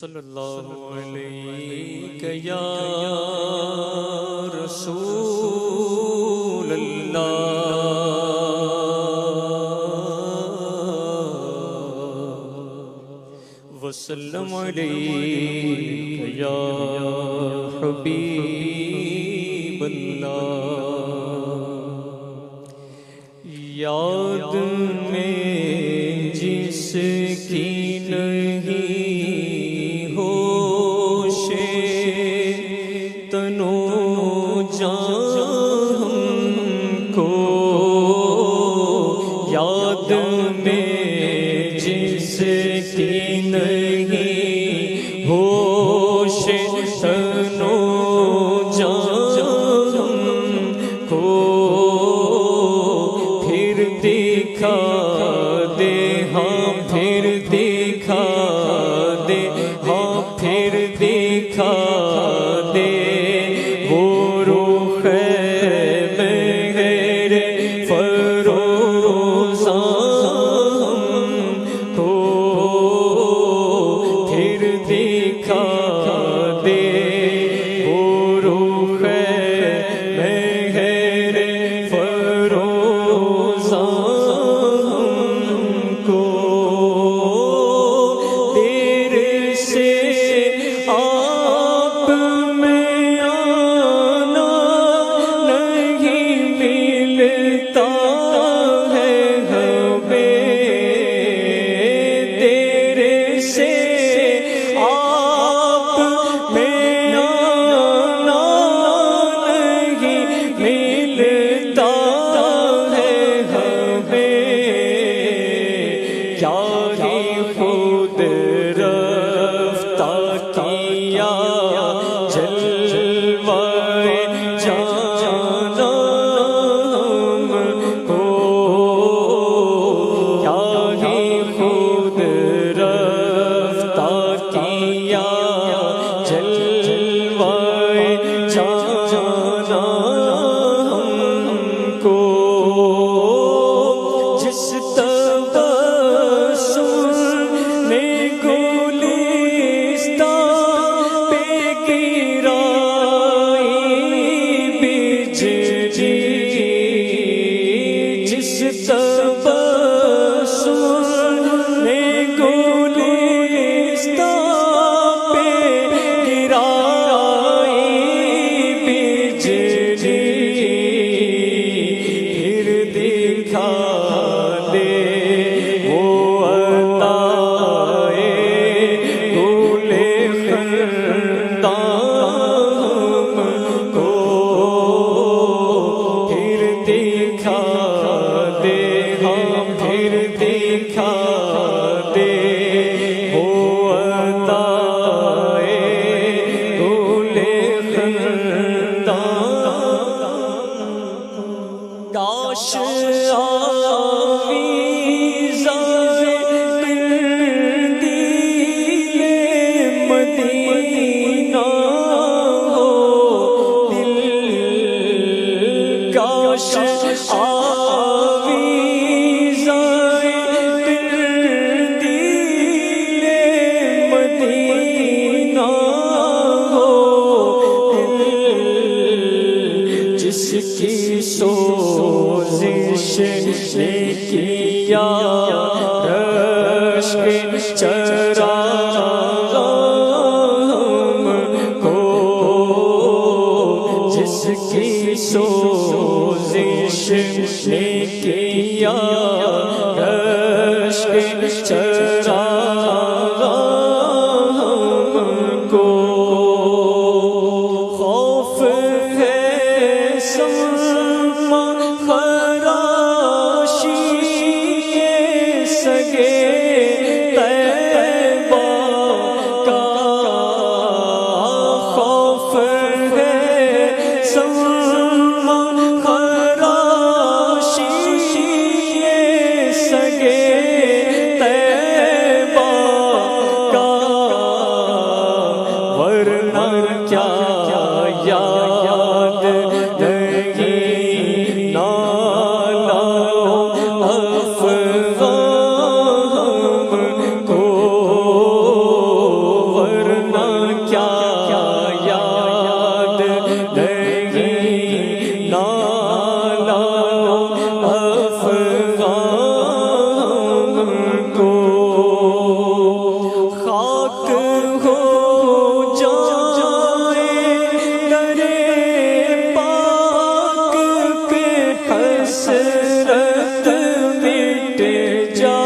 صلی اللہ علیہ یا رسول اللہ وسلم علیہ یا حبیب اللہ یاد میں جس کی نہیں ہوش تنو جان ہم کو یاد میں جس کی نہیں ہوش تنو جان ہم کو پھر دکھا دے ہاں پھر دکھا دے ہاں پھر دکھا دے وہ روح مہر فروزاں کو پھر دکھا دے وہ روح مہر فروزاں کو دیر سے آپ میں آنا نہیں ملتا ہے ہمیں دیر سے آپ میں آنا نہیں ملتا ہے ہمیں کیا ہی خود رفتہ کیا جلوہ جانا ہم کو کیا ہی خود رفتہ کیا جلوہ جانا ہم کو جس تبسم نے گلستان پہ گرائی بجلی جس تبسم نے گلستان پہ گرائی بجلی پھر دکھا دے وہ عطائے گل خندان کو پھر دکھا دے ہاں پھر دکھا دے وہ عطائے گل خندان کاش آویزائے قندیل مدینہ ہو دل کاش آویزائے قندیل مدینہ ہو دل جس کی سوزش نے کیا رشک چراغ ہم کو جس کی سوزش نے کیا رشک چراغ ہم کو خوف ہے سما خراشی سگے طیبہ کا خوف ہے سما خراشی سگے طیبہ ہو جائے درے پاک پہ حسرت مٹ جائے،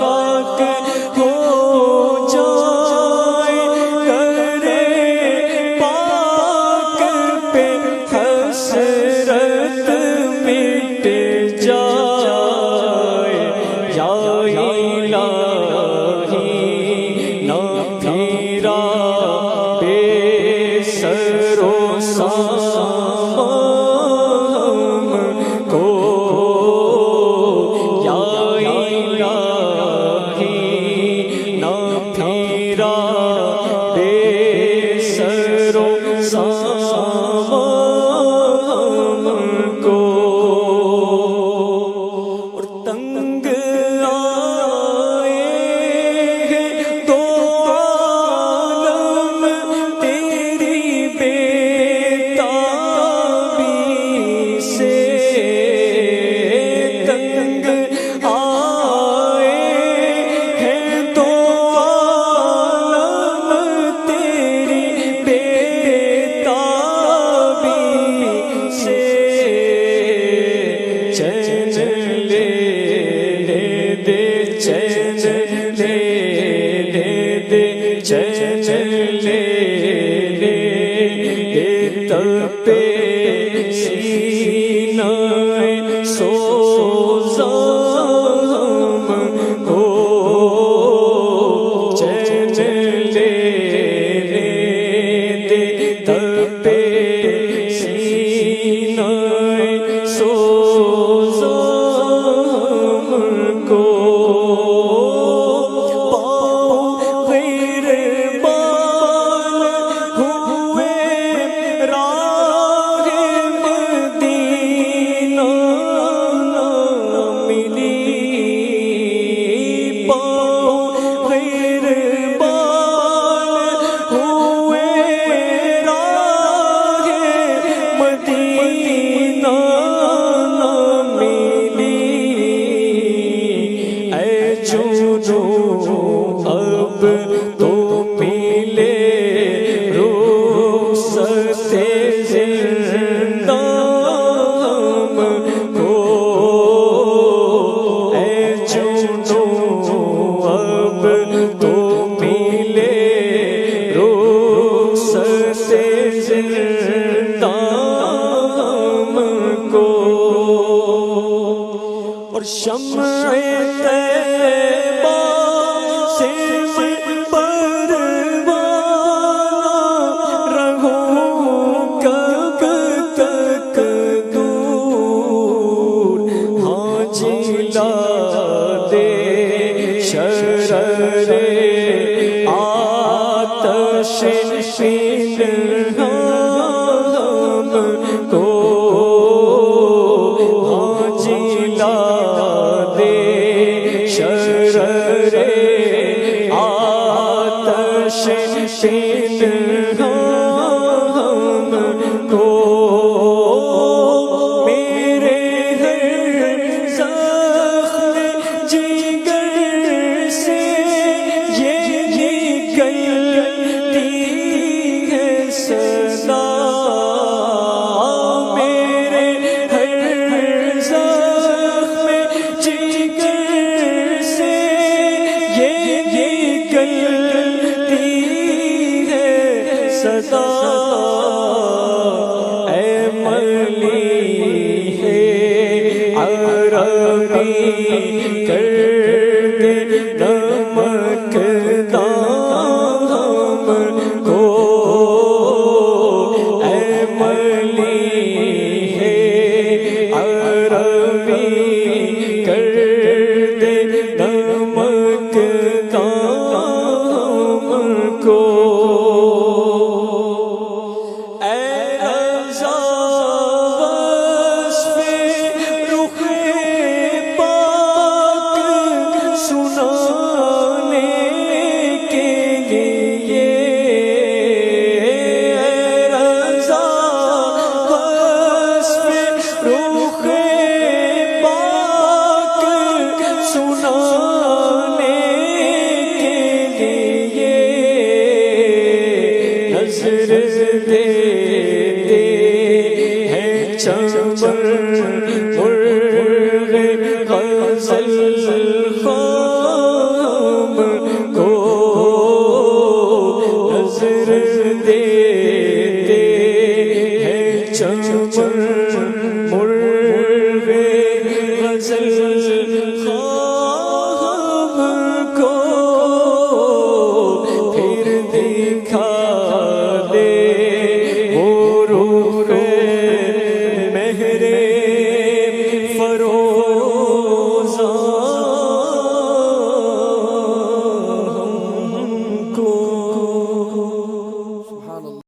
خاک ہو جائے درے پاک پہ حسرت مٹ جائے، یا الہی نہ پھیرا بے سر و سامان کو، یا الہی نہ پھیرا بے سر و سامان کو، اور تنگ آئے ہیں دو عالم تیری بےتابی سے، تنگ آئے ہیں دو عالم تیری بےتابی سے، چین لے دے چین لے دے چین لے دے تپے سینہ سوزام کو، چین لے دے تپے سینہ سوزام کو، پاؤں غیر بال ہوئے راہ مدینہ ملی، پاؤں غیر بال ہوئے راہ مدینہ ملی، اے جنو اب تو ملے رخصت زندان کو، اے جنو اب تو ملے رخصت زندان کو، اور شمع طیبہ سے پروانہ رہوں کب تک دور، ہاں جلا دے شرر آتش پنہان کو، ہاں جلا دے شرر آتش پنہان کو، میرے ہر زخم جگر سے یہ نکلتی ہے صدا، میرے ہر زخم جگر سے یہ نکلتی ہے نظر دیتے ہیں چمن مرغ غزل خام کو، نظر دیتے ہیں چمن مرغ غزل خام کو، پھر دکھا دے وہ رخ مہر فروزاں ہم کو۔